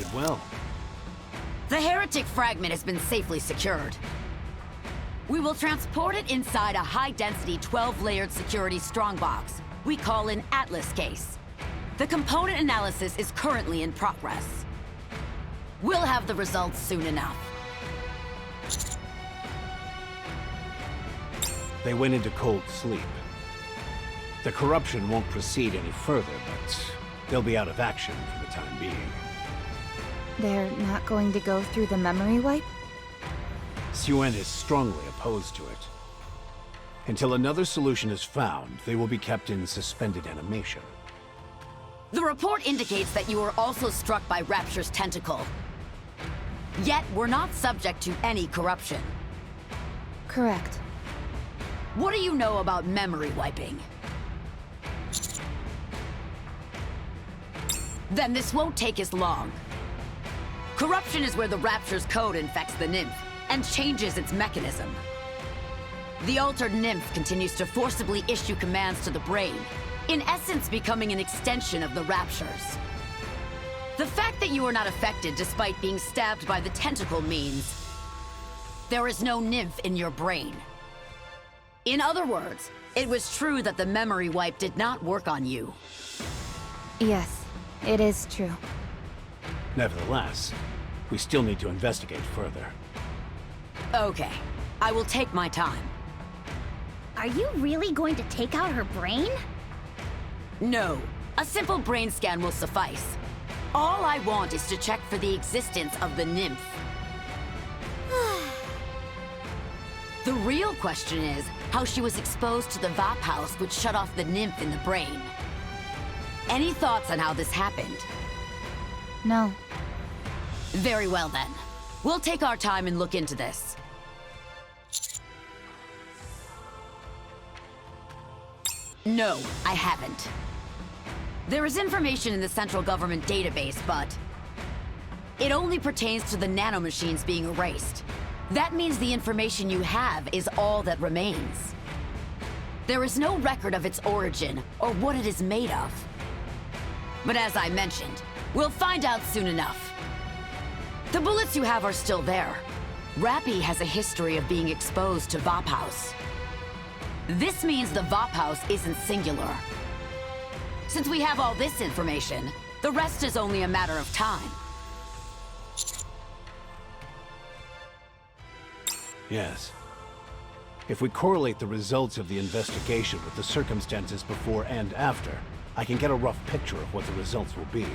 did well. The heretic fragment has been safely secured. We will transport it inside a high-density 12-layered security strongbox we call an Atlas case. The component analysis is currently in progress. We'll have the results soon enough. They went into cold sleep. The corruption won't proceed any further, but they'll be out of action for the time being. They're not going to go through the memory wipe? Suen is strongly opposed to it. Until another solution is found, they will be kept in suspended animation. The report indicates that you were also struck by Rapture's tentacle. Yet, we're not subject to any corruption. Correct. What do you know about memory wiping? Then this won't take as long. Corruption is where the Rapture's code infects the nymph and changes its mechanism. The altered nymph continues to forcibly issue commands to the brain, in essence becoming an extension of the Rapture's. The fact that you are not affected despite being stabbed by the tentacle means there is no nymph in your brain. In other words, it was true that the memory wipe did not work on you. Yes, it is true. Nevertheless, we still need to investigate further. Okay, I will take my time. Are you really going to take out her brain? No, a simple brain scan will suffice. All I want is to check for the existence of the nymph. The real question is how she was exposed to the VAP house which shut off the nymph in the brain. Any thoughts on how this happened? No. Very well then. We'll take our time and look into this. No, I haven't. There is information in the central government database, but it only pertains to the nanomachines being erased. That means the information you have is all that remains. There is no record of its origin or what it is made of. But as I mentioned, we'll find out soon enough. The bullets you have are still there. Rappy has a history of being exposed to VAP House. This means the VAP House isn't singular. Since we have all this information, the rest is only a matter of time. Yes. If we correlate the results of the investigation with the circumstances before and after, I can get a rough picture of what the results will be.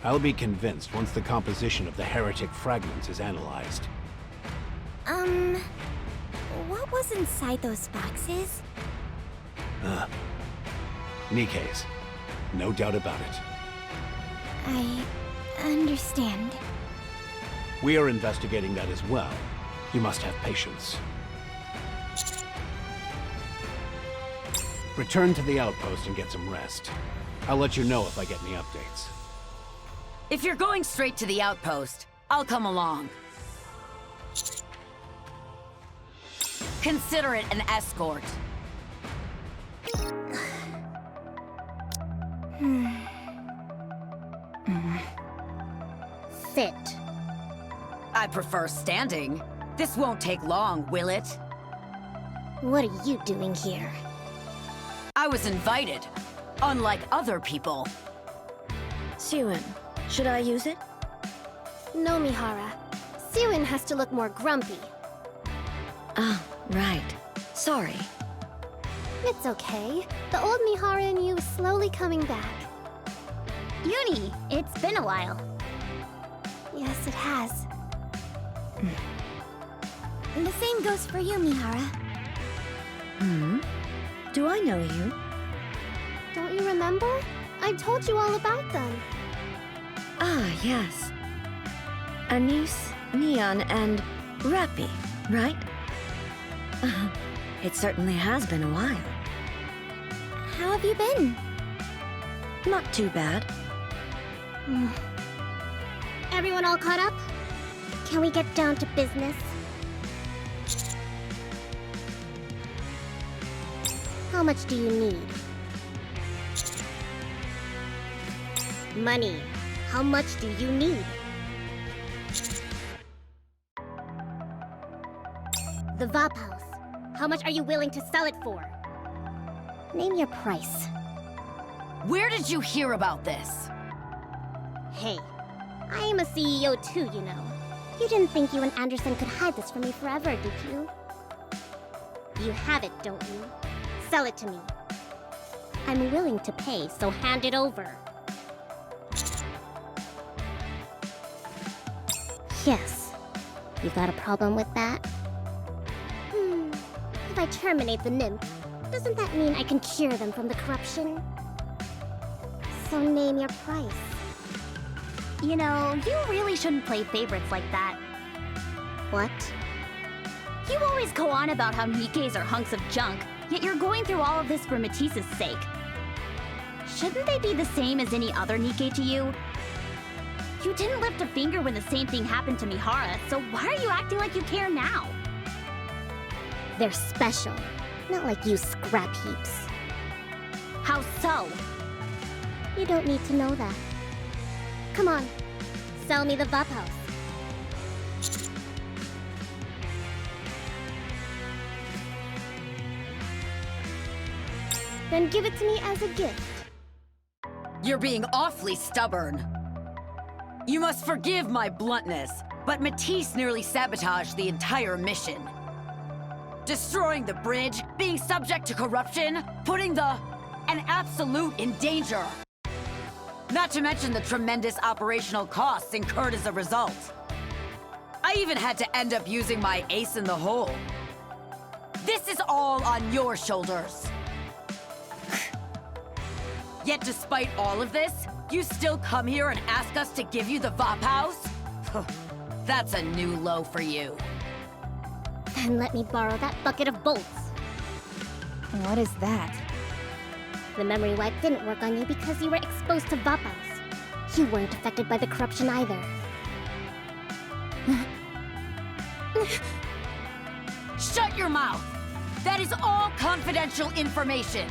I'll be convinced once the composition of the heretic fragments is analyzed. What was inside those boxes? Nikke's. No doubt about it. I understand. We are investigating that as well. You must have patience. Return to the outpost and get some rest. I'll let you know if I get any updates. If you're going straight to the outpost, I'll come along. Consider it an escort. Sit. I prefer standing. This won't take long, will it? What are you doing here? I was invited, unlike other people. Suen, should I use it? No, Mihara. Suen has to look more grumpy. Oh, right. Sorry. It's okay. The old Mihara in you is slowly coming back. Uni, it's been a while. Yes, it has. And the same goes for you, Mihara. Do I know you? Don't you remember? I told you all about them. Ah, yes. Anise, Neon, and Rappy, right? It certainly has been a while. How have you been? Not too bad. Everyone all caught up? Can we get down to business? How much do you need? Money. How much do you need? The VOP house. How much are you willing to sell it for? Name your price. Where did you hear about this? Hey, I am a CEO too, you know. You didn't think you and Anderson could hide this from me forever, did you? You have it, don't you? Sell it to me. I'm willing to pay, so hand it over. Yes. You got a problem with that? If I terminate the nymph, doesn't that mean I can cure them from the corruption? So name your price. You know, you really shouldn't play favorites like that. What? You always go on about how Nikkes are hunks of junk, yet you're going through all of this for Matisse's sake. Shouldn't they be the same as any other Nikke to you? You didn't lift a finger when the same thing happened to Mihara, so why are you acting like you care now? They're special, not like you scrap heaps. How so? You don't need to know that. Come on, sell me the VOP house. Then give it to me as a gift. You're being awfully stubborn. You must forgive my bluntness, but Matisse nearly sabotaged the entire mission. Destroying the bridge, being subject to corruption, putting an absolute in danger. Not to mention the tremendous operational costs incurred as a result. I even had to end up using my ace in the hole. This is all on your shoulders. Yet despite all of this, you still come here and ask us to give you the VOP house? That's a new low for you. Then let me borrow that bucket of bolts. What is that? The memory wipe didn't work on you because you were exposed to VOP house. You weren't affected by the corruption either. Shut your mouth! That is all confidential information.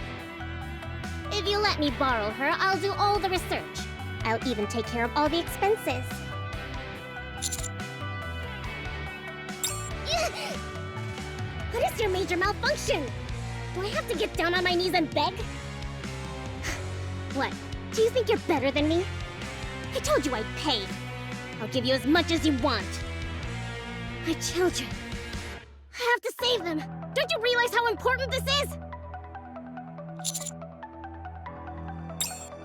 If you let me borrow her, I'll do all the research. I'll even take care of all the expenses. What is your major malfunction? Do I have to get down on my knees and beg? What? Do you think you're better than me? I told you I'd pay. I'll give you as much as you want. My children. I have to save them. Don't you realize how important this is?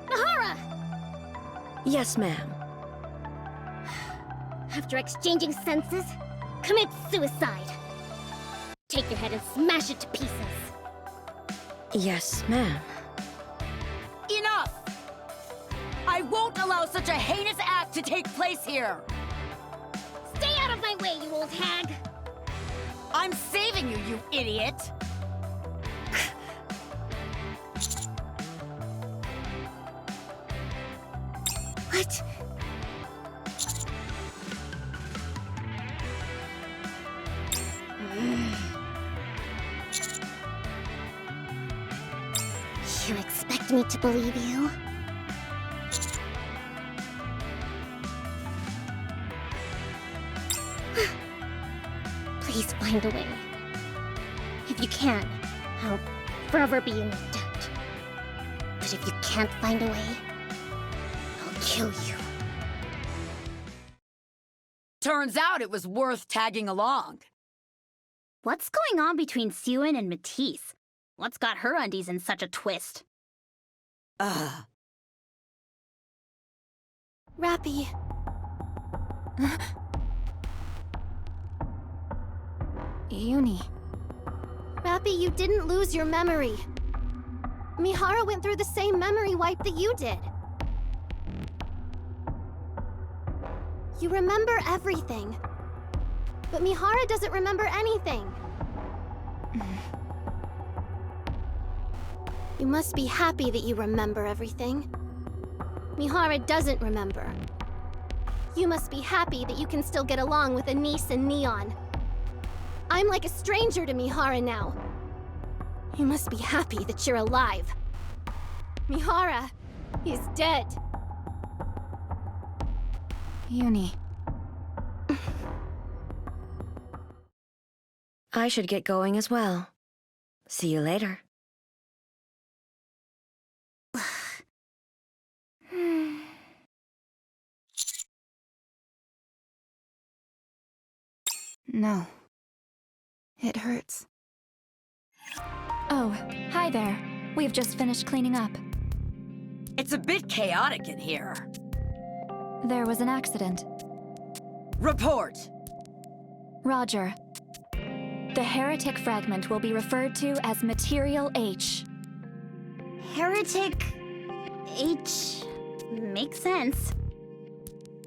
Nahara! Yes, ma'am. After exchanging senses, commit suicide. Take your head and smash it to pieces. Yes, ma'am. Enough! I won't allow such a heinous act to take place here! Stay out of my way, you old hag! I'm saving you, you idiot! What? You expect me to believe you? Please find a way. If you can, I'll forever be in your debt. But if you can't find a way, I'll kill you. Turns out it was worth tagging along. What's going on between Suen and Matisse? What's got her undies in such a twist? Rappy. Uni. Rappy, you didn't lose your memory. Mihara went through the same memory wipe that you did. You remember everything. But Mihara doesn't remember anything. You must be happy that you remember everything. Mihara doesn't remember. You must be happy that you can still get along with Anise and Neon. I'm like a stranger to Mihara now. You must be happy that you're alive. Mihara is dead. Uni. I should get going as well. See you later. No. It hurts. Oh, hi there. We've just finished cleaning up. It's a bit chaotic in here. There was an accident. Report! Roger. The heretic fragment will be referred to as Material H. Heretic... H... makes sense.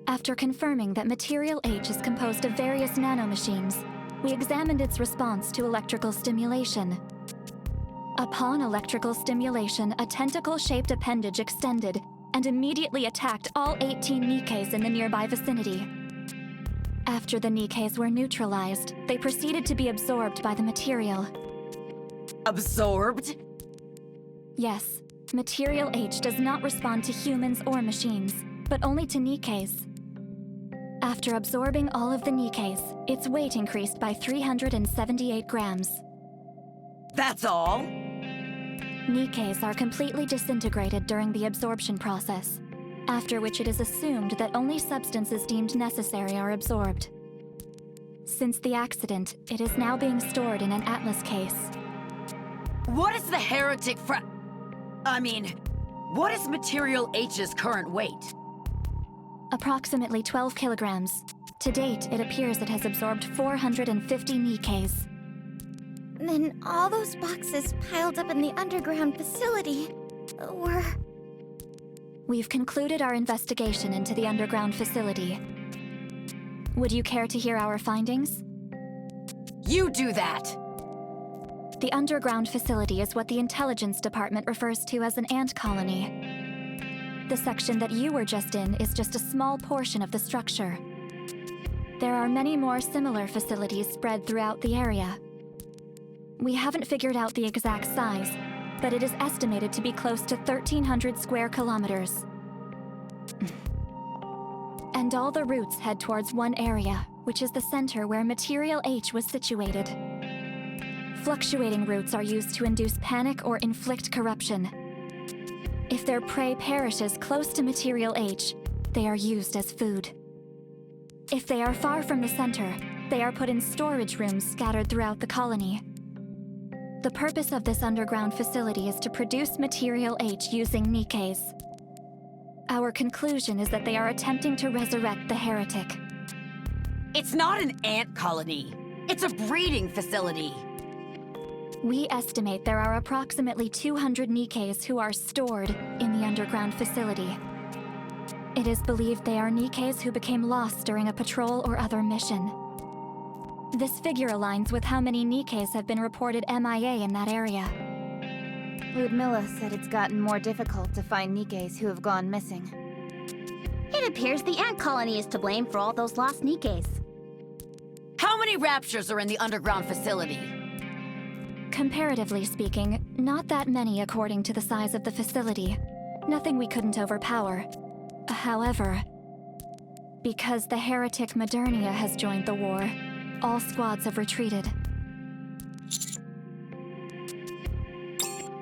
After confirming that Material H is composed of various nanomachines, we examined its response to electrical stimulation. Upon electrical stimulation, a tentacle-shaped appendage extended and immediately attacked all 18 Nikkes in the nearby vicinity. After the Nikkes were neutralized, they proceeded to be absorbed by the material. Absorbed? Yes, Material H does not respond to humans or machines, but only to Nikkes. After absorbing all of the Nikkes, its weight increased by 378 grams. That's all? Nikkes are completely disintegrated during the absorption process, after which it is assumed that only substances deemed necessary are absorbed. Since the accident, it is now being stored in an Atlas case. What is the heretic what is Material H's current weight? Approximately 12 kilograms. To date, it appears it has absorbed 450 Nikkes. Then all those boxes piled up in the underground facility were... We've concluded our investigation into the underground facility. Would you care to hear our findings? You do that! The underground facility is what the intelligence department refers to as an ant colony. The section that you were just in is just a small portion of the structure. There are many more similar facilities spread throughout the area. We haven't figured out the exact size, but it is estimated to be close to 1,300 square kilometers. And all the routes head towards one area, which is the center where Material H was situated. Fluctuating routes are used to induce panic or inflict corruption. If their prey perishes close to Material H, they are used as food. If they are far from the center, they are put in storage rooms scattered throughout the colony. The purpose of this underground facility is to produce Material H using Nikkes. Our conclusion is that they are attempting to resurrect the heretic. It's not an ant colony. It's a breeding facility. We estimate there are approximately 200 Nikkes who are stored in the underground facility. It is believed they are Nikkes who became lost during a patrol or other mission. This figure aligns with how many Nikkes have been reported MIA in that area. Ludmilla said it's gotten more difficult to find Nikkes who have gone missing. It appears the ant colony is to blame for all those lost Nikkes. How many raptures are in the underground facility? Comparatively speaking, not that many according to the size of the facility. Nothing we couldn't overpower. However, because the heretic Modernia has joined the war, all squads have retreated.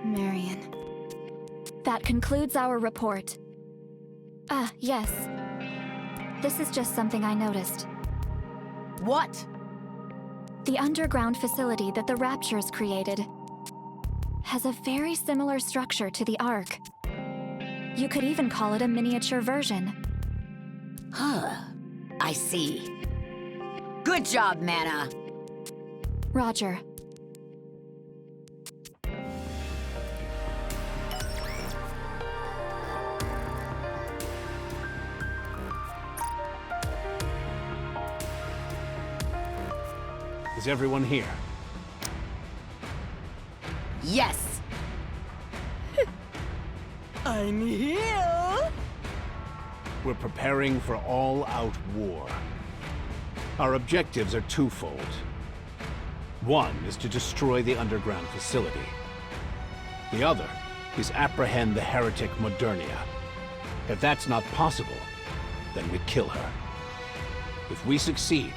Marion. That concludes our report. Ah, yes. This is just something I noticed. What? The underground facility that the Raptures created has a very similar structure to the Ark. You could even call it a miniature version. Huh. I see. Good job, Mana. Roger. Is everyone here? Yes. I'm here. We're preparing for all-out war. Our objectives are twofold. One is to destroy the underground facility. The other is apprehend the heretic Modernia. If that's not possible, then we kill her. If we succeed,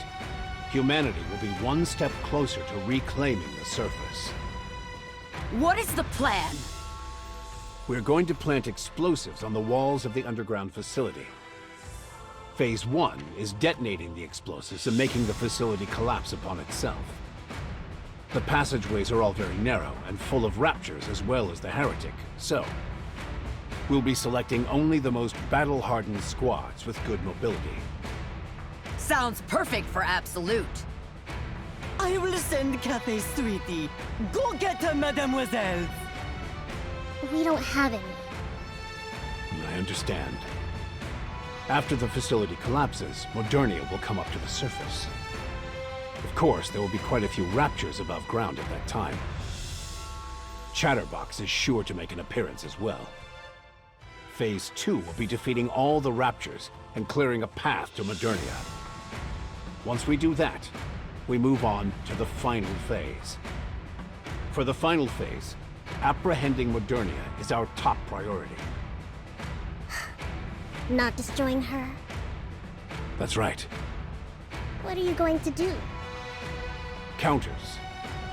humanity will be one step closer to reclaiming the surface. What is the plan? We're going to plant explosives on the walls of the underground facility. Phase 1 is detonating the explosives and making the facility collapse upon itself. The passageways are all very narrow and full of raptures as well as the heretic, so we'll be selecting only the most battle-hardened squads with good mobility. Sounds perfect for Absolute. I will send Cafe Sweetie. Go get her, mademoiselle. We don't have any. I understand. After the facility collapses, Modernia will come up to the surface. Of course, there will be quite a few raptures above ground at that time. Chatterbox is sure to make an appearance as well. Phase 2 will be defeating all the raptures and clearing a path to Modernia. Once we do that, we move on to the final phase. For the final phase, apprehending Modernia is our top priority. Not destroying her? That's right. What are you going to do? Counters.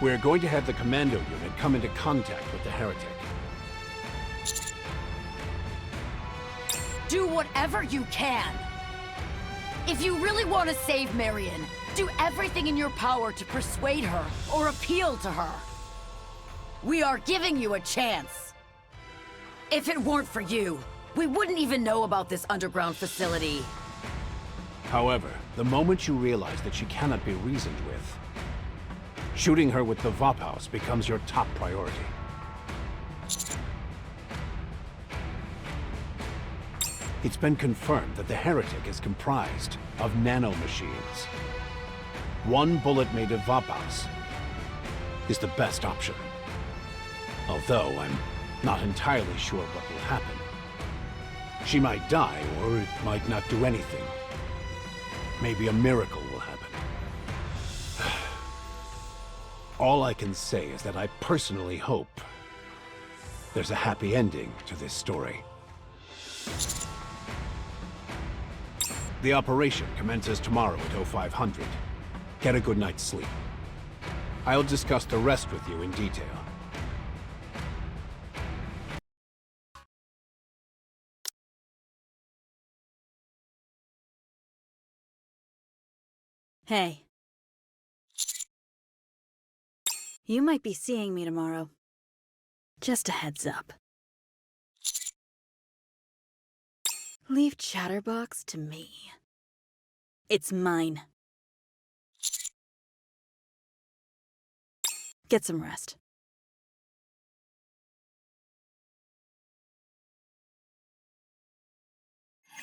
We're going to have the commando unit come into contact with the heretic. Do whatever you can. If you really want to save Marion, do everything in your power to persuade her or appeal to her. We are giving you a chance. If it weren't for you, we wouldn't even know about this underground facility. However, the moment you realize that she cannot be reasoned with, shooting her with the VOP house becomes your top priority. It's been confirmed that the heretic is comprised of nanomachines. One bullet made of VOP house is the best option. Although I'm not entirely sure what will happen. She might die, or it might not do anything. Maybe a miracle will happen. All I can say is that I personally hope there's a happy ending to this story. The operation commences tomorrow at 0500. Get a good night's sleep. I'll discuss the rest with you in detail. Hey. You might be seeing me tomorrow. Just a heads up. Leave Chatterbox to me. It's mine. Get some rest.